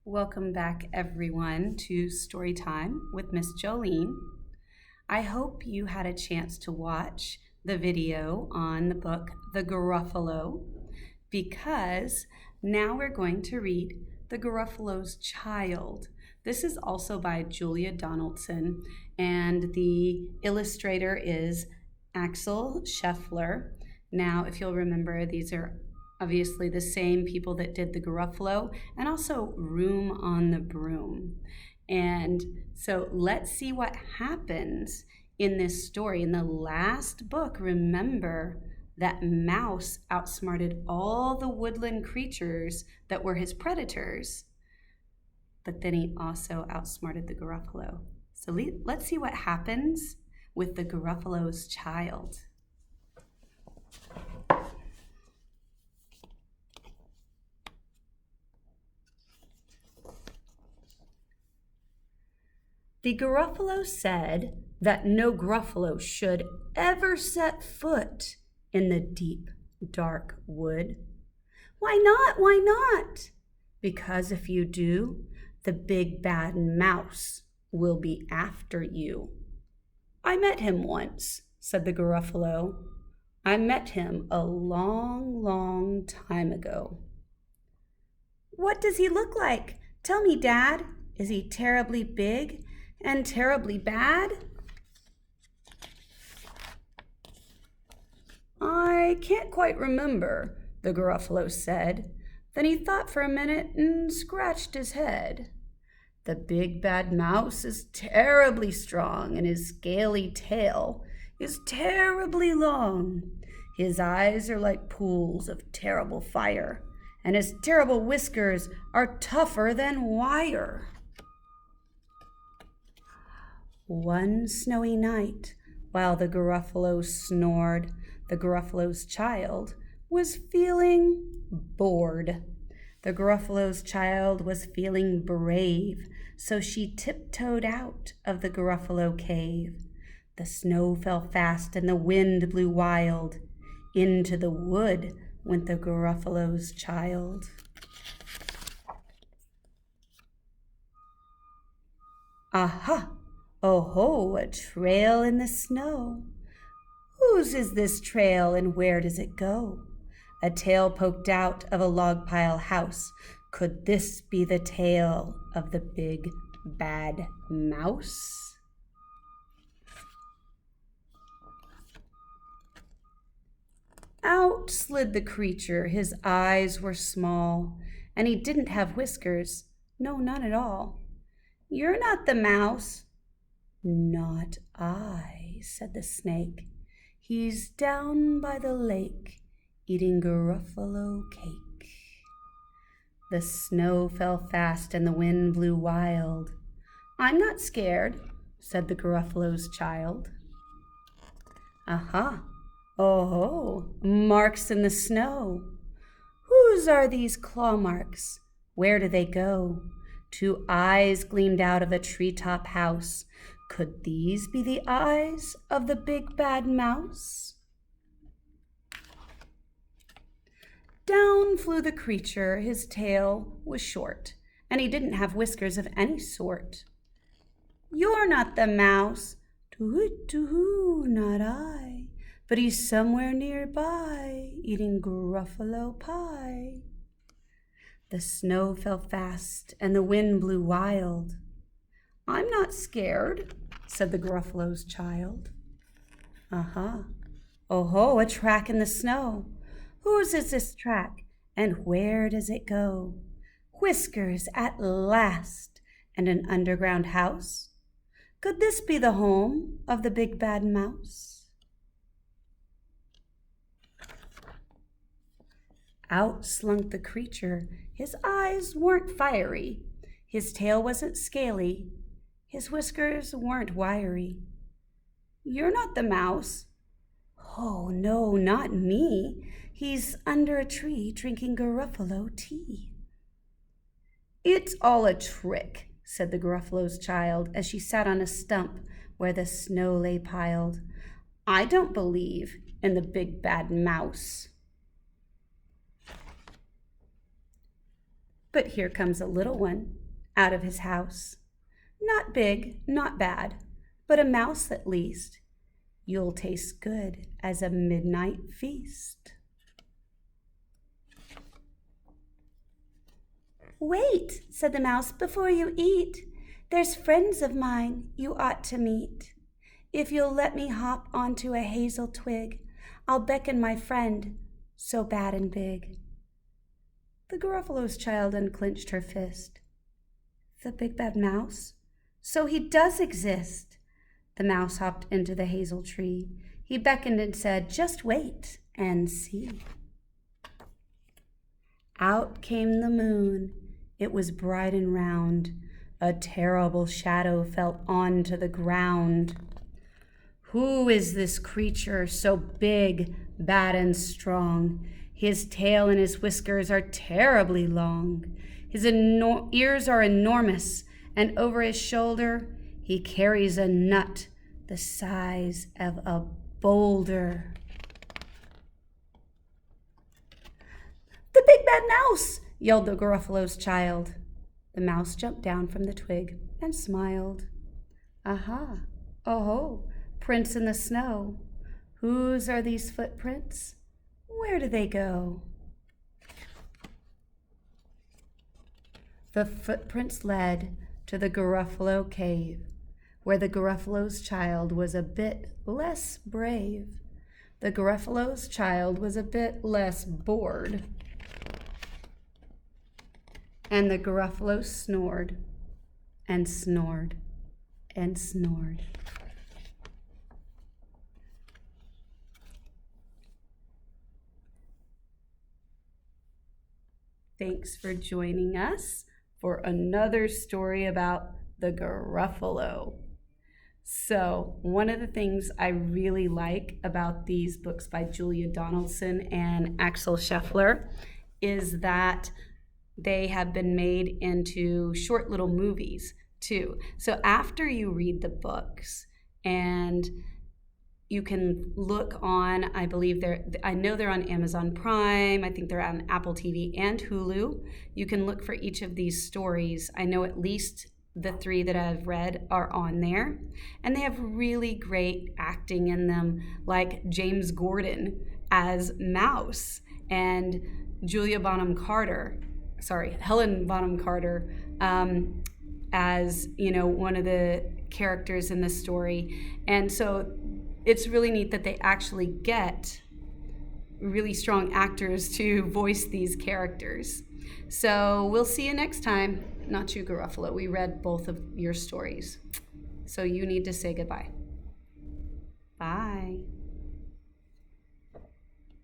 Welcome back, everyone, to Story Time with Miss Jolene. I hope you had a chance to watch the video on the book The Gruffalo, because now we're going to read The Gruffalo's Child. This is also by Julia Donaldson, and the illustrator is Axel Scheffler. Now, if you'll remember, these are obviously the same people that did the Gruffalo and also Room on the Broom. And so let's see what happens in this story. In the last book, remember that Mouse outsmarted all the woodland creatures that were his predators, but then he also outsmarted the Gruffalo. So let's see what happens with the Gruffalo's child. The Gruffalo said that no Gruffalo should ever set foot in the deep, dark wood. Why not? Why not? Because if you do, the big bad mouse will be after you. I met him once, said the Gruffalo. I met him a long, long time ago. What does he look like? Tell me, Dad. Is he terribly big and terribly bad? I can't quite remember, the Gruffalo said. Then he thought for a minute and scratched his head. The big bad mouse is terribly strong, and his scaly tail is terribly long. His eyes are like pools of terrible fire, and his terrible whiskers are tougher than wire. One snowy night, while the Gruffalo snored, the Gruffalo's child was feeling bored. The Gruffalo's child was feeling brave, so she tiptoed out of the Gruffalo cave. The snow fell fast and the wind blew wild. Into the wood went the Gruffalo's child. Aha! Oh ho, a trail in the snow. Whose is this trail and where does it go? A tail poked out of a log pile house. Could this be the tail of the big bad mouse? Out slid the creature. His eyes were small, and he didn't have whiskers. No, none at all. You're not the mouse. Not I, said the snake. He's down by the lake, eating Gruffalo cake. The snow fell fast and the wind blew wild. I'm not scared, said the Gruffalo's child. Aha! Oh, marks in the snow. Whose are these claw marks? Where do they go? Two eyes gleamed out of a treetop house. Could these be the eyes of the big bad mouse? Down flew the creature. His tail was short, and he didn't have whiskers of any sort. You're not the mouse. Too-hoo, not I. But he's somewhere nearby, eating Gruffalo pie. The snow fell fast, and the wind blew wild. I'm not scared, said the Gruffalo's child. Aha! Oh ho, a track in the snow. Whose is this track, and where does it go? Whiskers at last, and an underground house. Could this be the home of the big bad mouse? Out slunk the creature. His eyes weren't fiery. His tail wasn't scaly. His whiskers weren't wiry. You're not the mouse. Oh, no, not me. He's under a tree drinking Gruffalo tea. It's all a trick, said the Gruffalo's child as she sat on a stump where the snow lay piled. I don't believe in the big bad mouse. But here comes a little one out of his house. Not big, not bad, but a mouse at least. You'll taste good as a midnight feast. Wait, said the mouse, before you eat. There's friends of mine you ought to meet. If you'll let me hop onto a hazel twig, I'll beckon my friend, so bad and big. The Gruffalo's child unclenched her fist. The big bad mouse? So he does exist. The mouse hopped into the hazel tree. He beckoned and said, just wait and see. Out came the moon. It was bright and round. A terrible shadow fell onto the ground. Who is this creature so big, bad, and strong? His tail and his whiskers are terribly long. His ears are enormous, and over his shoulder he carries a nut the size of a boulder. The big bad mouse! Yelled the Gruffalo's child. The mouse jumped down from the twig and smiled. Aha, oh-ho, prints in the snow. Whose are these footprints? Where do they go? The footprints led to the Gruffalo cave, where the Gruffalo's child was a bit less brave. The Gruffalo's child was a bit less bored. And the Gruffalo snored and snored and snored. Thanks for joining us for another story about the Gruffalo. So, one of the things I really like about these books by Julia Donaldson and Axel Scheffler is that they have been made into short little movies too. So after you read the books, and you can look on, I know they're on Amazon Prime, I think they're on Apple TV and Hulu. You can look for each of these stories. I know at least the 3 that I've read are on there, and they have really great acting in them, like James Gordon as Mouse and Helen Bonham Carter as, one of the characters in the story. And so it's really neat that they actually get really strong actors to voice these characters. So we'll see you next time. Not you, Gruffalo. We read both of your stories. So you need to say goodbye.